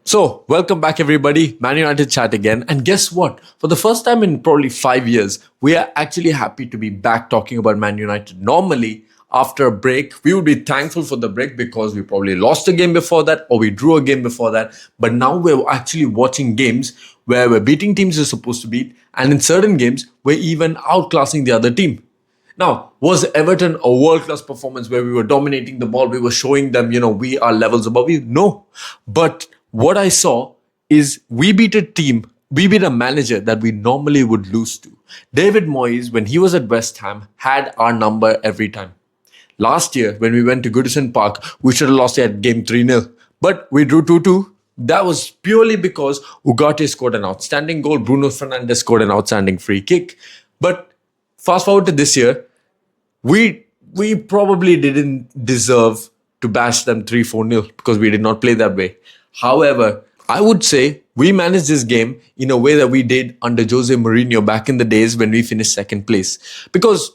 So, welcome back, everybody. Man United chat again. And guess what? For the first time in probably 5 years, we are actually happy to be back talking about Man United. Normally, after a break, we would be thankful for the break because we probably lost a game before that or we drew a game before that. But now we're actually watching games where we're beating teams we're supposed to beat. And in certain games, we're even outclassing the other team. Now, was Everton a world-class performance where we were dominating the ball? We were showing them, we are levels above you? No. But what I saw is we beat a manager that we normally would lose to. David Moyes, when he was at West Ham, had our number every time. Last year, when we went to Goodison Park, we should have lost at game 3-0. But we drew 2-2. That was purely because Ugarte scored an outstanding goal. Bruno Fernandes scored an outstanding free kick. But fast forward to this year, we probably didn't deserve to bash them 3-4-0 because we did not play that way. However, I would say we managed this game in a way that we did under Jose Mourinho back in the days when we finished second place. Because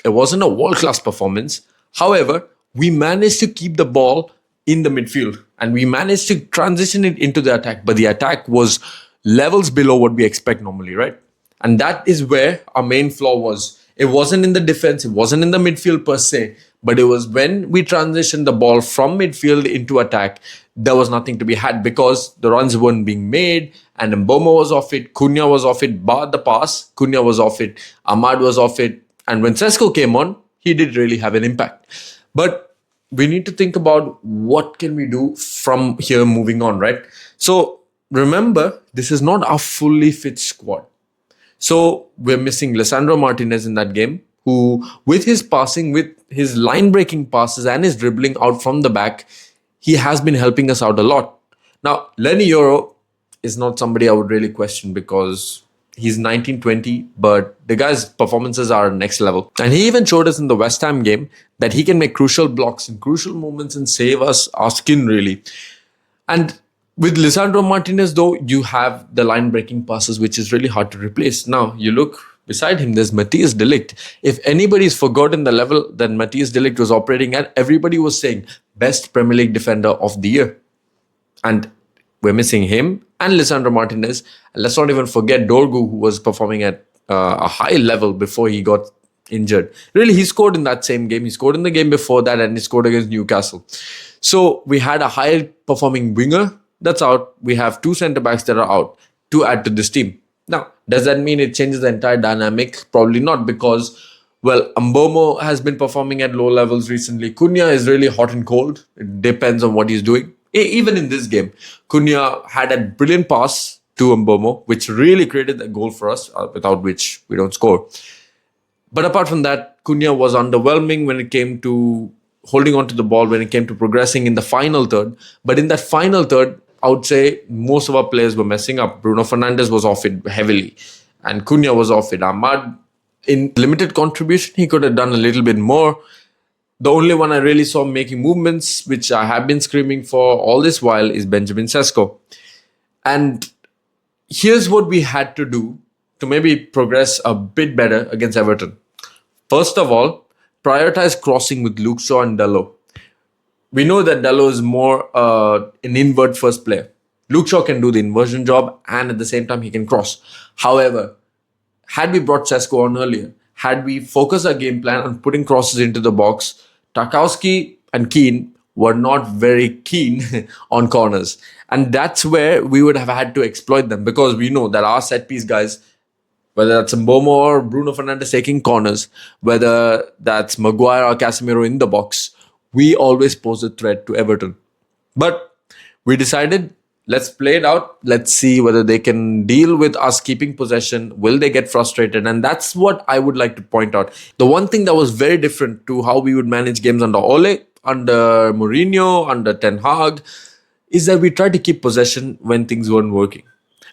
it wasn't a world-class performance. However, we managed to keep the ball in the midfield and we managed to transition it into the attack. But the attack was levels below what we expect normally, right? And that is where our main flaw was. It wasn't in the defense, it wasn't in the midfield per se, but it was when we transitioned the ball from midfield into attack, there was nothing to be had because the runs weren't being made and Mboma was off it, Cunha was off it, barred the pass, Cunha was off it, Ahmad was off it, and when Sesko came on, he did really have an impact. But we need to think about what can we do from here moving on, right? So remember, this is not our fully fit squad. So we're missing Lisandro Martinez in that game, who with his passing, with his line-breaking passes and his dribbling out from the back, he has been helping us out a lot. Now, Lenny Yoro is not somebody I would really question because he's 19-20, but the guy's performances are next level. And he even showed us in the West Ham game that he can make crucial blocks in crucial moments and save us our skin, really. And with Lisandro Martinez, though, you have the line-breaking passes, which is really hard to replace. Now, you look beside him, there's Matthias de Ligt. If anybody's forgotten the level that Matthias de Ligt was operating at, everybody was saying best Premier League defender of the year. And we're missing him and Lisandro Martinez. And let's not even forget Dorgu, who was performing at a high level before he got injured. Really, he scored in that same game. He scored in the game before that and he scored against Newcastle. So we had a high-performing winger that's out. We have two centre-backs that are out to add to this team. Now, does that mean it changes the entire dynamic? Probably not because, well, Mboma has been performing at low levels recently. Cunha is really hot and cold. It depends on what he's doing. Even in this game, Cunha had a brilliant pass to Mboma, which really created a goal for us, without which we don't score. But apart from that, Cunha was underwhelming when it came to holding on to the ball, when it came to progressing in the final third. But in that final third, I would say most of our players were messing up. Bruno Fernandes was off it heavily and Cunha was off it. Ahmad, in limited contribution, he could have done a little bit more. The only one I really saw making movements, which I have been screaming for all this while, is Benjamin Sesko. And here's what we had to do to maybe progress a bit better against Everton. First of all, prioritize crossing with Luke Shaw and Dalot. We know that Dalot is more an invert first player. Luke Shaw can do the inversion job and at the same time he can cross. However, had we brought Sesko on earlier, had we focused our game plan on putting crosses into the box, Tarkowski and Keane were not very keen on corners. And that's where we would have had to exploit them because we know that our set piece guys, whether that's Mboma or Bruno Fernandes taking corners, whether that's Maguire or Casemiro in the box, we always pose a threat to Everton. But we decided, let's play it out. Let's see whether they can deal with us keeping possession. Will they get frustrated? And that's what I would like to point out. The one thing that was very different to how we would manage games under Ole, under Mourinho, under Ten Hag, is that we tried to keep possession when things weren't working.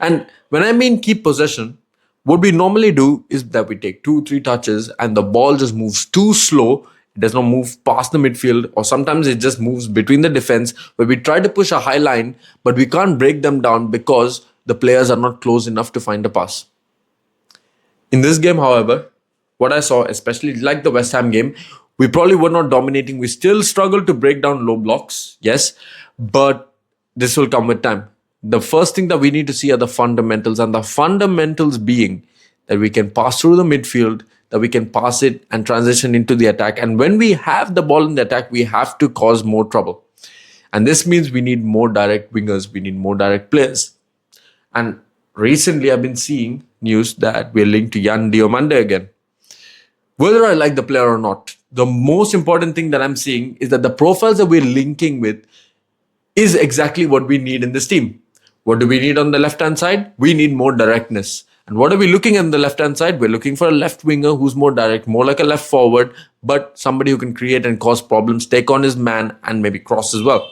And when I mean keep possession, what we normally do is that we take 2-3 touches and the ball just moves too slow. It does not move past the midfield, or sometimes it just moves between the defense where we try to push a high line, but we can't break them down because the players are not close enough to find a pass. In this game, however, what I saw, especially like the West Ham game, we probably were not dominating. We still struggled to break down low blocks, yes, but this will come with time. the first thing that we need to see are the fundamentals, and the fundamentals being that we can pass through the midfield, that we can pass it and transition into the attack. And when we have the ball in the attack, we have to cause more trouble. And this means we need more direct wingers, we need more direct players. And recently, I've been seeing news that we're linked to Illiman Ndiaye again. Whether I like the player or not, the most important thing that I'm seeing is that the profiles that we're linking with is exactly what we need in this team. What do we need on the left-hand side? We need more directness. And what are we looking at on the left-hand side? We're looking for a left winger who's more direct, more like a left forward, but somebody who can create and cause problems, take on his man, and maybe cross as well.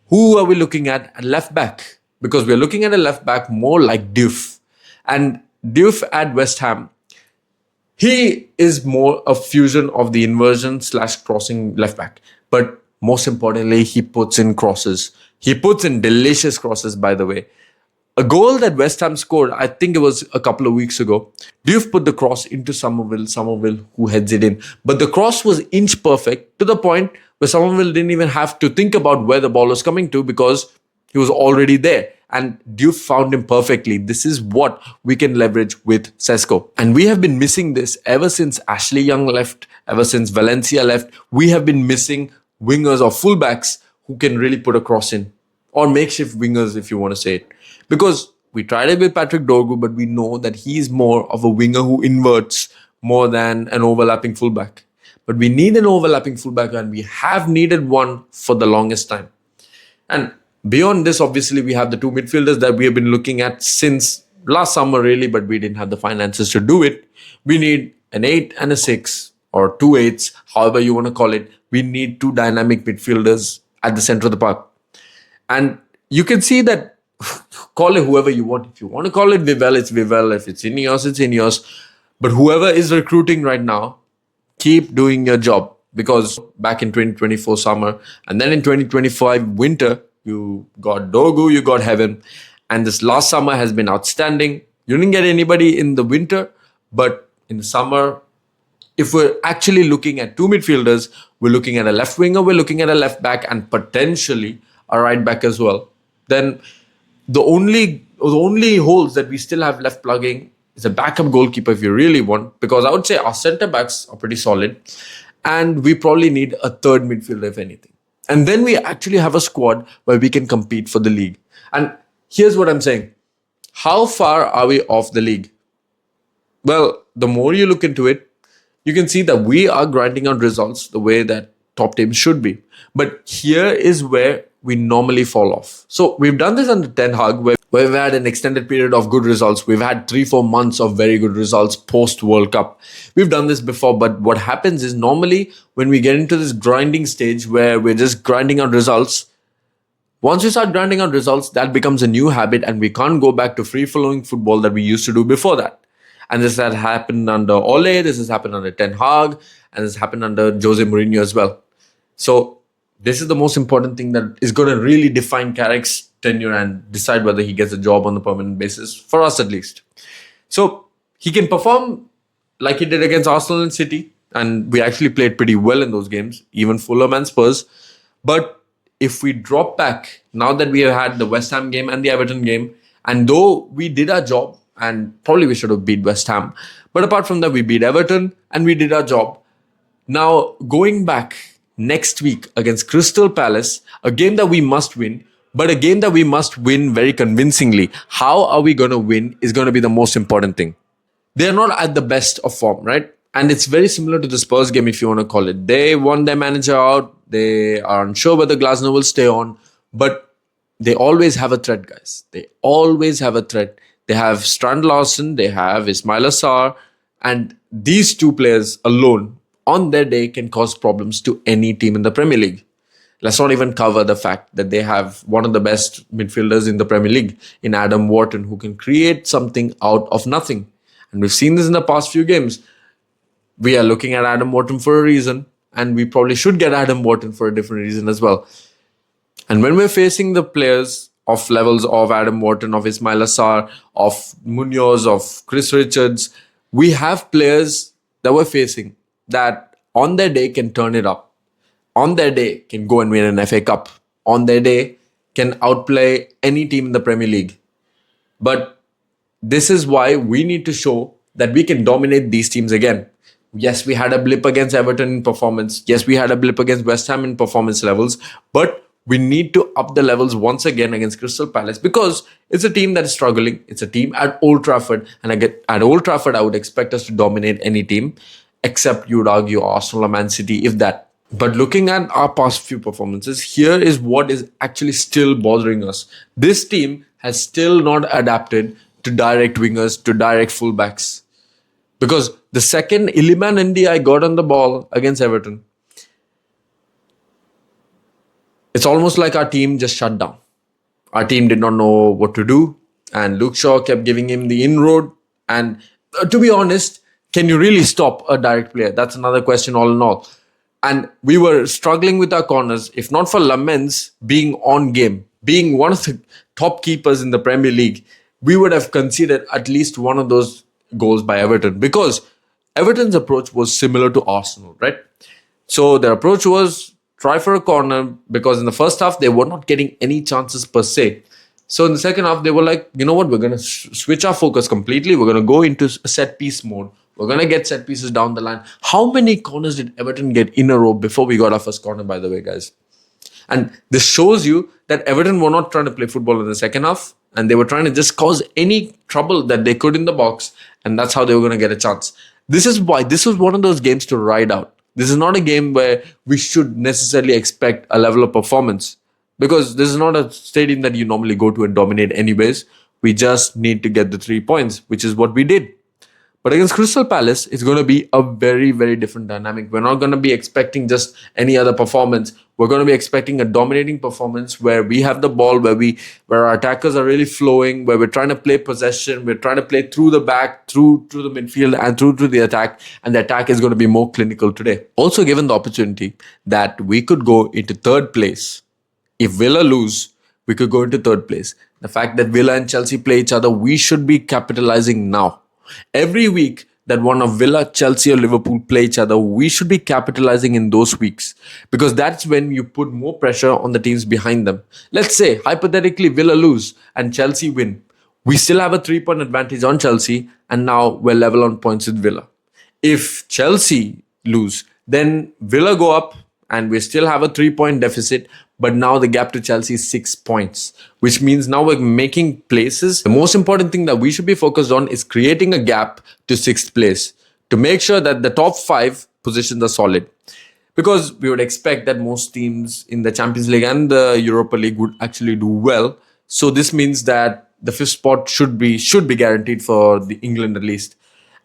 Who are we looking at left back? Because we're looking at a left back more like Diouf. And Diouf at West Ham, he is more a fusion of the inversion / crossing left back. But most importantly, he puts in crosses. He puts in delicious crosses, by the way. A goal that West Ham scored, I think it was a couple of weeks ago. Diouf put the cross into Somerville, who heads it in. But the cross was inch perfect to the point where Somerville didn't even have to think about where the ball was coming to because he was already there. And Diouf found him perfectly. This is what we can leverage with Sesko. And we have been missing this ever since Ashley Young left, ever since Valencia left. We have been missing wingers or fullbacks who can really put a cross in. Or makeshift wingers, if you want to say it. Because we tried it with Patrick Dorgu, but we know that he's more of a winger who inverts more than an overlapping fullback. But we need an overlapping fullback, and we have needed one for the longest time. And beyond this, obviously, we have the two midfielders that we have been looking at since last summer, really, but we didn't have the finances to do it. We need an 8 and a 6, or 2 8s, however you want to call it. We need two dynamic midfielders at the center of the park. And you can see that, call it whoever you want. If you want to call it Vivell, it's Vivell. If it's Ineos, it's Ineos. But whoever is recruiting right now, keep doing your job. Because back in 2024 summer, and then in 2025 winter, you got Dorgu, you got Heaven. And this last summer has been outstanding. You didn't get anybody in the winter, but in the summer, if we're actually looking at two midfielders, we're looking at a left winger, we're looking at a left back, and potentially a right back as well. Then the only holes that we still have left plugging is a backup goalkeeper if you really want, because I would say our centre backs are pretty solid, and we probably need a third midfielder if anything. And then we actually have a squad where we can compete for the league. And here's what I'm saying. How far are we off the league? Well, the more you look into it, you can see that we are grinding out results the way that top teams should be. But here is where we normally fall off. So we've done this under Ten Hag, where we've had an extended period of good results. We've had 3-4 months of very good results post World Cup. We've done this before, but what happens is normally when we get into this grinding stage where we're just grinding out results, once we start grinding out results, that becomes a new habit, and we can't go back to free-flowing football that we used to do before that. And this has happened under Ole, this has happened under Ten Hag, and this has happened under Jose Mourinho as well. So this is the most important thing that is going to really define Carrick's tenure and decide whether he gets a job on a permanent basis, for us at least. So he can perform like he did against Arsenal and City, and we actually played pretty well in those games, even Fulham and Spurs. But if we drop back, now that we have had the West Ham game and the Everton game, and though we did our job, and probably we should have beat West Ham, but apart from that, we beat Everton and we did our job. Now, going back next week against Crystal Palace, a game that we must win, but a game that we must win very convincingly. How are we going to win is going to be the most important thing. They're not at the best of form, right? And it's very similar to the Spurs game, if you want to call it. They won their manager out. They are unsure whether Glasner will stay on, but they always have a threat, guys. They always have a threat. They have Strand Larsen, they have Ismail Assar, and these two players alone on their day can cause problems to any team in the Premier League. Let's not even cover the fact that they have one of the best midfielders in the Premier League in Adam Wharton, who can create something out of nothing. And we've seen this in the past few games. We are looking at Adam Wharton for a reason, and we probably should get Adam Wharton for a different reason as well. And when we're facing the players of levels of Adam Wharton, of Ismail Assar, of Munoz, of Chris Richards, we have players that we're facing that on their day can turn it up. On their day can go and win an FA Cup. On their day can outplay any team in the Premier League. But this is why we need to show that we can dominate these teams again. Yes, we had a blip against Everton in performance. Yes, we had a blip against West Ham in performance levels. But we need to up the levels once again against Crystal Palace because it's a team that is struggling. It's a team at Old Trafford. And at Old Trafford, I would expect us to dominate any team, except you would argue Arsenal or Man City, if that. But looking at our past few performances, here is what is actually still bothering us. This team has still not adapted to direct wingers, to direct fullbacks. Because the second Illiman Ndiaye got on the ball against Everton, it's almost like our team just shut down. Our team did not know what to do. And Luke Shaw kept giving him the inroad. And to be honest, can you really stop a direct player? That's another question all in all. And we were struggling with our corners. If not for Lamens being on game, being one of the top keepers in the Premier League, we would have conceded at least one of those goals by Everton because Everton's approach was similar to Arsenal, right? So their approach was try for a corner because in the first half, they were not getting any chances per se. So in the second half, they were like, you know what, we're going to switch our focus completely. We're going to go into a set piece mode. We're going to get set pieces down the line. How many corners did Everton get in a row before we got our first corner, by the way, guys? And this shows you that Everton were not trying to play football in the second half. And they were trying to just cause any trouble that they could in the box. And that's how they were going to get a chance. This is why this was one of those games to ride out. This is not a game where we should necessarily expect a level of performance. Because this is not a stadium that you normally go to and dominate anyways. We just need to get the 3 points, which is what we did. But against Crystal Palace, it's going to be a very, very different dynamic. We're not going to be expecting just any other performance. We're going to be expecting a dominating performance where we have the ball, where our attackers are really flowing, where we're trying to play possession, we're trying to play through the back, through the midfield, and through to the attack. And the attack is going to be more clinical today. Also, given the opportunity that we could go into third place, if Villa lose, we could go into third place. The fact that Villa and Chelsea play each other, we should be capitalizing now. Every week that one of Villa, Chelsea or Liverpool play each other, we should be capitalizing in those weeks because that's when you put more pressure on the teams behind them. Let's say, hypothetically, Villa lose and Chelsea win. We still have a 3-point advantage on Chelsea and now we're level on points with Villa. If Chelsea lose, then Villa go up and we still have a 3-point deficit. But now the gap to Chelsea is 6 points, which means now we're making places. The most important thing that we should be focused on is creating a gap to 6th place to make sure that the top 5 positions are solid. Because we would expect that most teams in the Champions League and the Europa League would actually do well. So this means that the 5th spot should be guaranteed for the England at least.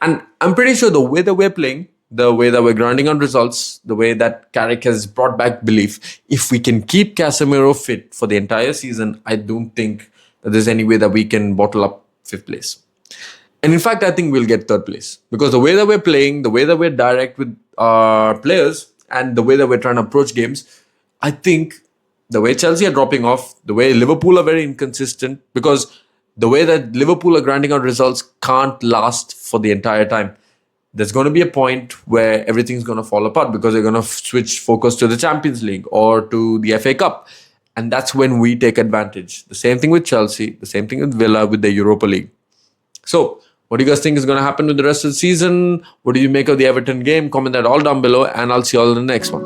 And I'm pretty sure the way that we're playing, the way that we're grinding on results, the way that Carrick has brought back belief, if we can keep Casemiro fit for the entire season, I don't think that there's any way that we can bottle up 5th place. And in fact, I think we'll get 3rd place because the way that we're playing, the way that we're direct with our players and the way that we're trying to approach games, I think the way Chelsea are dropping off, the way Liverpool are very inconsistent because the way that Liverpool are grinding out results can't last for the entire time. There's going to be a point where everything's going to fall apart because they're going to switch focus to the Champions League or to the FA Cup. And that's when we take advantage. The same thing with Chelsea, the same thing with Villa with the Europa League. So, what do you guys think is going to happen with the rest of the season? What do you make of the Everton game? Comment that all down below and I'll see you all in the next one.